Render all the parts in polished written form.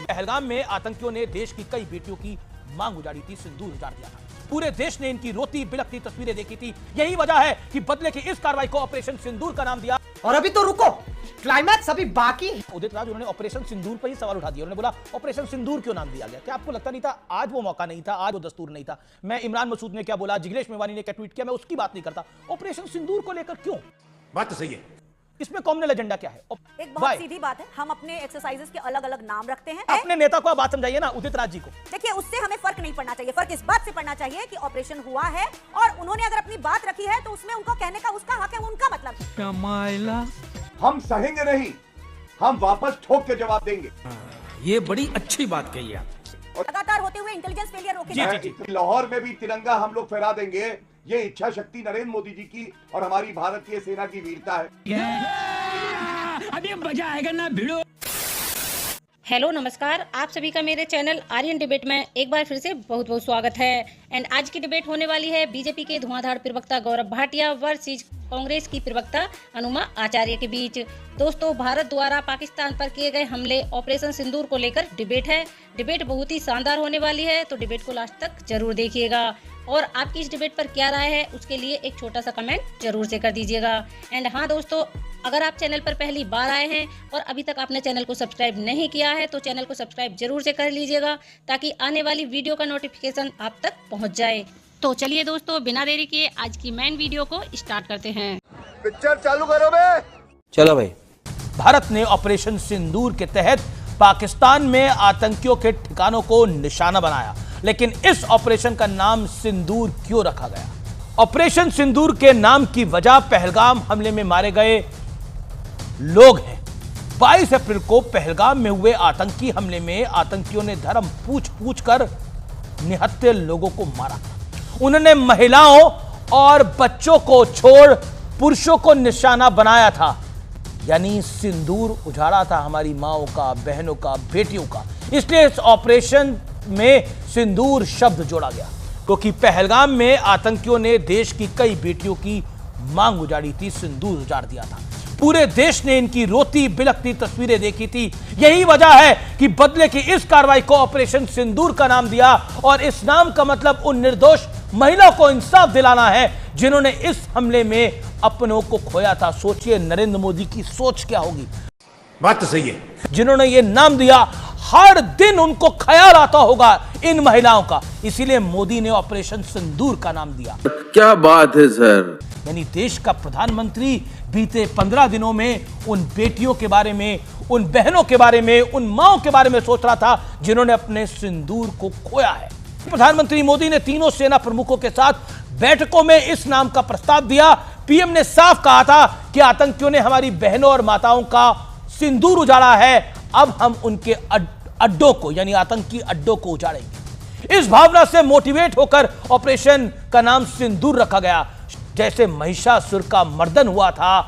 पहलगाम में आतंकियों ने देश की कई बेटियों की मांग उजाड़ी थी, सिंदूर उजाड़ दिया था। पूरे देश ने इनकी रोती बिलखती तस्वीरें देखी थी। यही वजह है कि बदले की इस कार्रवाई को ऑपरेशन सिंदूर का नाम दिया। और अभी तो रुको, क्लाइमैक्स अभी बाकी है। उदित राज उन्होंने ऑपरेशन सिंदूर पर ही सवाल उठा दिया। उन्होंने बोला ऑपरेशन सिंदूर क्यों नाम दिया गया? क्या आपको लगता नहीं था आज वो मौका नहीं था, आज वो दस्तूर नहीं था? मैं इमरान मसूद ने क्या बोला, जिग्नेश मेवानी ने क्या ट्वीट किया, मैं उसकी बात नहीं करता। ऑपरेशन सिंदूर को लेकर क्यों? बात तो सही है। इसमें कॉमनल एजेंडा क्या है? एक बहुत सीधी बात है, हम अपने एक्सरसाइजेस के अलग अलग नाम रखते हैं। अपने नेता को आप बात समझाइए ना, उदित राज जी को। देखिए, उससे हमें फर्क नहीं पड़ना चाहिए। फर्क इस बात से पड़ना चाहिए कि ऑपरेशन हुआ है और उन्होंने अगर अपनी बात रखी है तो उसमें उनको कहने का उसका हक है, उनका मतलब। हम सहेंगे नहीं, हम वापस ठोक के जवाब देंगे। ये बड़ी अच्छी बात कही आप। लगातार होते हुए इंटेलिजेंस फेलियर रोके। लाहौर में भी तिरंगा हम लोग फहरा देंगे। ये इच्छा शक्ति नरेंद्र मोदी जी की और हमारी भारतीय सेना की वीरता है। अभी मजा आएगा ना भिड़ो। हेलो नमस्कार, आप सभी का मेरे चैनल आर्यन डिबेट में एक बार फिर से बहुत बहुत स्वागत है। एंड आज की डिबेट होने वाली है बीजेपी के धुआंधार प्रवक्ता गौरव भाटिया वर्सेस कांग्रेस की प्रवक्ता अनुमा आचार्य के बीच। दोस्तों, भारत द्वारा पाकिस्तान पर किए गए हमले ऑपरेशन सिंदूर को लेकर डिबेट है। डिबेट बहुत ही शानदार होने वाली है, तो डिबेट को लास्ट तक जरूर देखिएगा। और आपकी इस डिबेट पर क्या राय है उसके लिए एक छोटा सा कमेंट जरूर से कर दीजिएगा। एंड हाँ दोस्तों, अगर आप चैनल पर पहली बार आए हैं और अभी तक आपने चैनल को सब्सक्राइब नहीं किया है तो चैनल को सब्सक्राइब जरूर से कर लीजिएगा, ताकि आने वाली वीडियो का नोटिफिकेशन आप तक पहुंच जाए। तो चलिए दोस्तों, बिना देरी किए आज की मेन वीडियो को स्टार्ट करते हैं। पिक्चर चालू करो बे। चलो भाई, भारत ने ऑपरेशन सिंदूर के तहत पाकिस्तान में आतंकियों के ठिकानों को निशाना बनाया, लेकिन इस ऑपरेशन का नाम सिंदूर क्यों रखा गया? ऑपरेशन सिंदूर के नाम की वजह पहलगाम हमले में मारे गए लोग हैं। 22 अप्रैल को पहलगाम में हुए आतंकी हमले में आतंकियों ने धर्म पूछ कर निहत्थे लोगों को मारा। उन्होंने महिलाओं और बच्चों को छोड़ पुरुषों को निशाना बनाया था, यानी सिंदूर उजाड़ा था हमारी माओं का, बहनों का, बेटियों का। इसलिए इस ऑपरेशन में सिंदूर शब्द जोड़ा गया, क्योंकि पहलगाम में आतंकियों ने देश की कई बेटियों की मांग उजाड़ी थी, सिंदूर उजाड़ दिया था। पूरे देश ने इनकी रोती बिलखती तस्वीरें देखी थी। यही वजह है कि बदले की इस कार्रवाई को ऑपरेशन सिंदूर का नाम दिया, और इस नाम का मतलब उन निर्दोष महिलाओं को इंसाफ दिलाना है जिन्होंने इस हमले में अपनों को खोया था। सोचिए नरेंद्र मोदी की सोच क्या होगी। बात तो सही है। जिन्होंने ये नाम दिया, हर दिन उनको ख्याल आता होगा इन महिलाओं का, इसीलिए मोदी ने ऑपरेशन सिंदूर का नाम दिया। क्या बात है सर। यानी देश का प्रधानमंत्री बीते 15 दिनों में उन बेटियों के बारे में, उन बहनों के बारे में, उन माओं के बारे में सोच रहा था जिन्होंने अपने सिंदूर को खोया है। प्रधानमंत्री मोदी ने तीनों सेना प्रमुखों के साथ बैठकों में इस नाम का प्रस्ताव दिया। पीएम ने साफ कहा था कि आतंकियों ने हमारी बहनों और माताओं का सिंदूर उजाड़ा है, अब हम उनके अड्डों को, यानी आतंकी अड्डों को उजाड़ेंगे। इस भावना से मोटिवेट होकर ऑपरेशन का नाम सिंदूर रखा गया। जैसे महिषासुर का मर्दन हुआ था,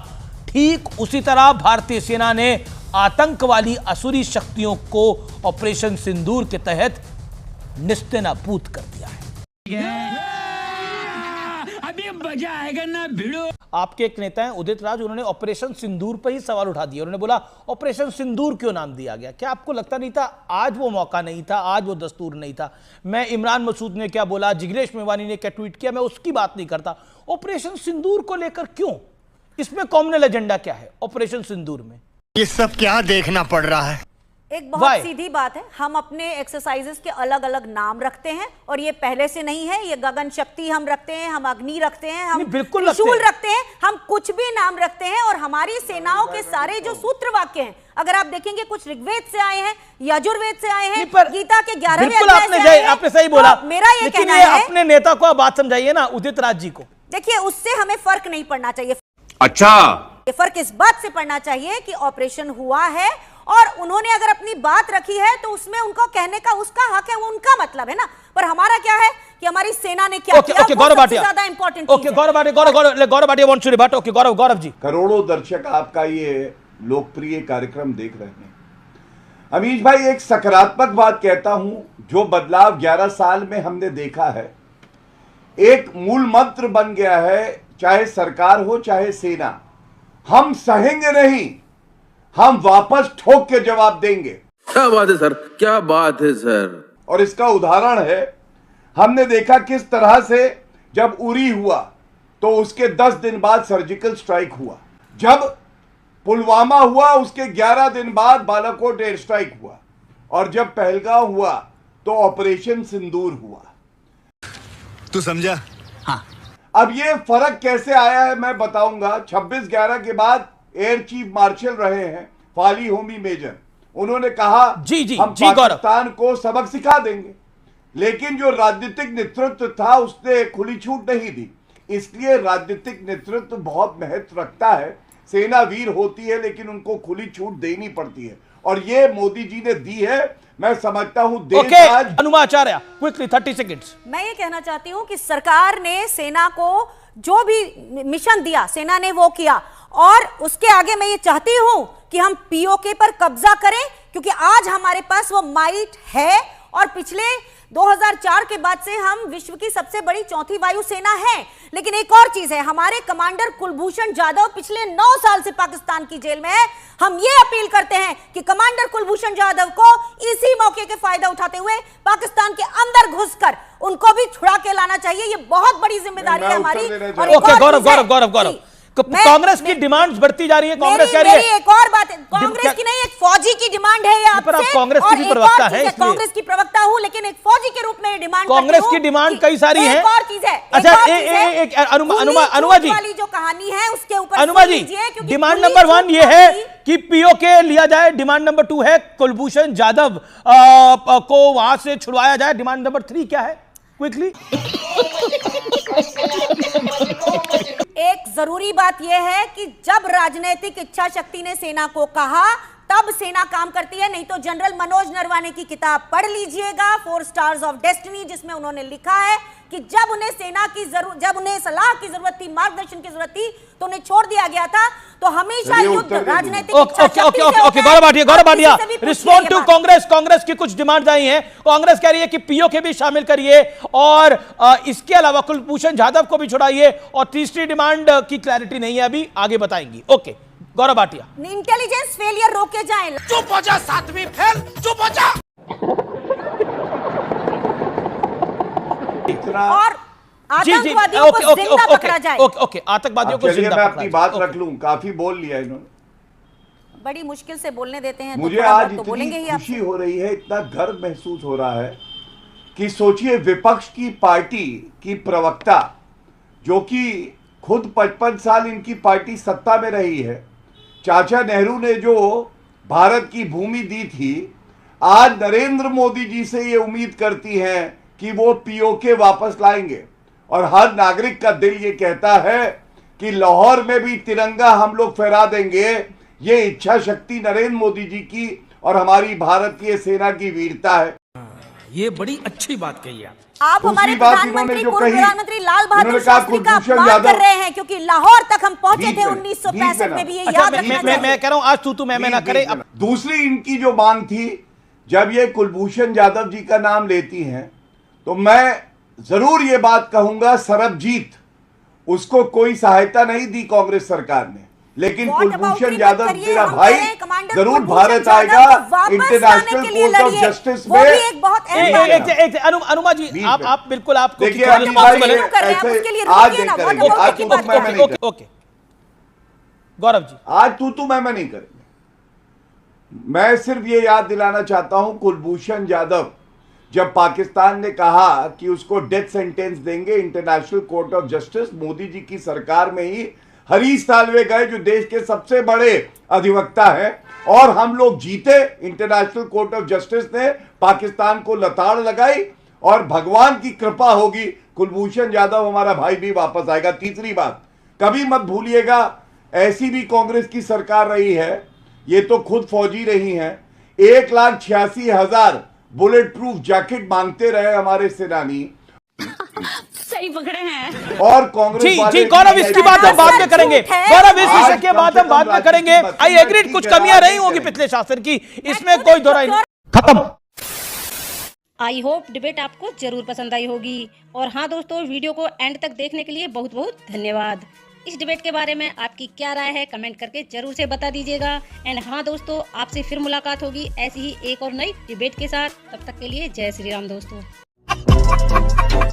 ठीक उसी तरह भारतीय सेना ने आतंक वाली असुरी शक्तियों को ऑपरेशन सिंदूर के तहत निस्तेनाबूद कर दिया है। अभी मजा आएगा ना भिड़ो। आपके एक नेता हैं उदित राज, उन्होंने ऑपरेशन सिंदूर पर ही सवाल उठा दिया। उन्होंने बोला ऑपरेशन सिंदूर क्यों नाम दिया गया? क्या आपको लगता नहीं था आज वो मौका नहीं था, आज वो दस्तूर नहीं था? मैं इमरान मसूद ने क्या बोला, जिग्नेश मेवानी ने क्या ट्वीट किया, मैं उसकी बात नहीं करता। ऑपरेशन सिंदूर को लेकर क्यों? इसमें कॉमनल एजेंडा क्या है ऑपरेशन सिंदूर में? ये सब क्या देखना पड़ रहा है? एक बहुत सीधी बात है, हम अपने एक्सरसाइजेस के अलग अलग नाम रखते हैं, और ये पहले से नहीं है। ये गगन शक्ति हम रखते हैं, हम अग्नि रखते हैं, हम त्रिशूल रखते हैं, हम कुछ भी नाम रखते हैं। और हमारी सेनाओं के सारे जो सूत्र वाक्य हैं, अगर आप देखेंगे, कुछ ऋग्वेद से आए हैं, यजुर्वेद से आए हैं, गीता के 11वें अध्याय से आए हैं। आपने सही बोला। तो मेरा ये कहना है, अपने नेता को आप बात समझाइए ना, उदित राज जी को। देखिए, उससे हमें फर्क नहीं पड़ना चाहिए। अच्छा, ये फर्क इस बात से पड़ना चाहिए कि ऑपरेशन हुआ है और उन्होंने अगर अपनी बात रखी है तो उसमें उनको कहने का उसका हक है, वो उनका मतलब है ना। पर हमारा क्या है कि हमारी सेना ने क्या किया, वो सबसे ज्यादा इंपॉर्टेंट चीज है। Gaurav Bhatia wants to rebut. Okay Gaurav ji. करोड़ों दर्शक आपका ये लोकप्रिय कार्यक्रम देख रहे हैं। अमीश भाई, एक सकारात्मक बात कहता हूं, जो बदलाव 11 साल में हमने देखा है, एक मूल मंत्र बन गया है, चाहे सरकार हो चाहे सेना, हम सहेंगे नहीं, हम वापस ठोक के जवाब देंगे। क्या बात है सर, क्या बात है सर। और इसका उदाहरण है, हमने देखा किस तरह से जब उरी हुआ तो उसके 10 दिन बाद सर्जिकल स्ट्राइक हुआ, जब पुलवामा हुआ उसके 11 दिन बाद बालाकोट एयर स्ट्राइक हुआ, और जब पहलगाम हुआ तो ऑपरेशन सिंदूर हुआ। तू समझा? हाँ। अब ये फर्क कैसे आया है मैं बताऊंगा। 26/11 के बाद एयर चीफ मार्शल रहे हैं फाली होमी मेजर, उन्होंने कहा हम पाकिस्तान को सबक सिखा देंगे, लेकिन जो राजनीतिक नेतृत्व था उसने खुली छूट नहीं दी। इसलिए राजनीतिक नेतृत्व बहुत महत्व रखता है। सेना वीर होती है लेकिन उनको खुली छूट देनी पड़ती है, और ये मोदी जी ने दी है। मैं समझता हूं देश आज अनुमाचार्य क्विकली 30 सेकंड्स। मैं ये कहना चाहती हूं कि सरकार ने सेना को जो भी मिशन दिया सेना ने वो किया, और उसके आगे मैं ये चाहती हूं कि हम पीओके पर कब्जा करें, क्योंकि आज हमारे पास वो माइट है, और पिछले 2004 के बाद से हम विश्व की सबसे बड़ी चौथी वायुसेना है। लेकिन एक और चीज है, हमारे कमांडर कुलभूषण जाधव पिछले 9 साल से पाकिस्तान की जेल में है। हम ये अपील करते हैं कि कमांडर कुलभूषण जाधव को इसी मौके के फायदा उठाते हुए पाकिस्तान के अंदर घुसकर उनको भी छुड़ा के लाना चाहिए। ये बहुत बड़ी जिम्मेदारी है हमारी। और गौरव कांग्रेस की डिमांड्स बढ़ती जा रही है। कांग्रेस कह रही है, एक और बात है, कांग्रेस की नहीं, एक फौजी की डिमांड है ये आपसे। कांग्रेस की भी प्रवक्ता है, कांग्रेस की प्रवक्ता हूं, लेकिन एक फौजी के रूप में ये डिमांड कांग्रेस की डिमांड कई सारी है। एक और चीज है, अच्छा अनुमा जी वाली जो कहानी है उसके ऊपर अनुमा जी, डिमांड नंबर 1 ये है कि पीओके लिया जाए, डिमांड नंबर 2 है कुलभूषण जाधव को वहां से छुड़वाया जाए, डिमांड नंबर 3 क्या है क्विकली? एक जरूरी बात यह है कि जब राजनीतिक इच्छा शक्ति ने सेना को कहा तब सेना काम करती है, नहीं तो जनरल मनोज नरवाने की किताब पढ़ लीजिएगा 4 स्टार्स ऑफ डेस्टिनी, जिसमें उन्होंने लिखा है कि जब उन्हें सेना की जब उन्हें सलाह की जरूरत थी, मार्गदर्शन की जरूरत थी, तो उन्हें छोड़ दिया गया था। तो हमेशा युद्ध राजनीतिक okay Gaurav Bhatia respond to Congress की कुछ डिमांड आई हैं। कांग्रेस कह रही है कि पीओके भी शामिल करिए, और इसके अलावा कुलभूषण जाधव को भी छुड़ाइए, और तीसरी डिमांड की क्लैरिटी नहीं है अभी, आगे बताएंगी। Okay Gaurav Bhatia, intelligence failure रोके जाएं। चुप हो जा, 7वीं फेल, चुप हो जा। और आतंकवादियों को जिंदा पकड़ा जाए। ओके आतंकवादियों को जिंदा मैं अपनी बात रख लूं, काफी बोल लिया इन्होंने, बड़ी मुश्किल से बोलने देते हैं। मुझे आज इतनी खुशी हो रही है, इतना गर्व महसूस हो रहा है कि सोचिए विपक्ष की पार्टी की प्रवक्ता, जो कि खुद 55 साल इनकी पार्टी सत्ता में रही है, चाचा नेहरू ने जो भारत की भूमि दी थी, आज नरेंद्र मोदी जी से ये उम्मीद करती हैं कि वो पीओके वापस लाएंगे। और हर नागरिक का दिल ये कहता है कि लाहौर में भी तिरंगा हम लोग फहरा देंगे। ये इच्छा शक्ति नरेंद्र मोदी जी की और हमारी भारतीय सेना की वीरता है। ये बड़ी अच्छी बात कही आप हमारे प्रधानमंत्री प्रधानमंत्री लाल बहादुर शास्त्री का अपमान कर रहे हैं, क्योंकि लाहौर तक हम पहुंचे थे 1965 में भी, ये याद रखना चाहिए। मैं कह रहा हूं आज तू मैं ना करे। दूसरी इनकी जो मांग थी, जब ये कुलभूषण जाधव जी का नाम लेती हैं, तो मैं जरूर ये बात कहूंगा, सरबजीत उसको कोई सहायता नहीं दी कांग्रेस सरकार ने, लेकिन कुलभूषण जाधव तेरा भाई जरूर भारत आएगा इंटरनेशनल कोर्ट ऑफ जस्टिस में। अनुमा जी आप बिल्कुल आपको गौरव जी आज तू मैं नहीं करेंगे। मैं सिर्फ ये याद दिलाना चाहता हूं, कुलभूषण जाधव जब पाकिस्तान ने कहा कि उसको डेथ सेंटेंस देंगे International Court of Justice, Modi ji की सरकार में ही हरीश साल्वे गए, जो देश के सबसे बड़े अधिवक्ता हैं, और हम लोग जीते। इंटरनेशनल कोर्ट ऑफ जस्टिस ने पाकिस्तान को लताड़ लगाई, और भगवान की कृपा होगी कुलभूषण जाधव हमारा भाई भी वापस आएगा। तीसरी बात, कभी मत भूलिएगा, ऐसी भी कांग्रेस की सरकार रही है, ये तो खुद फौजी रही हैं, 1,86,000 बुलेट प्रूफ जैकेट मांगते रहे हमारे सेनानी। सही पकड़े हैं। और कांग्रेस जी गौरव, इसकी बात हम बाद में करेंगे। गौरव, इस विषय की बात हम बाद में करेंगे। आई एग्री, कुछ कमियां रही होंगी पिछले शासन की, इसमें कोई दो राय नहीं। खत्म। आई होप डिबेट आपको जरूर पसंद आई होगी। और हाँ दोस्तों, वीडियो को एंड तक देखने के लिए बहुत बहुत धन्यवाद। इस डिबेट के बारे में आपकी क्या राय है कमेंट करके जरूर से बता दीजिएगा। एंड हाँ दोस्तों, आपसे फिर मुलाकात होगी ऐसी ही एक और नई डिबेट के साथ। तब तक के लिए जय श्री राम दोस्तों।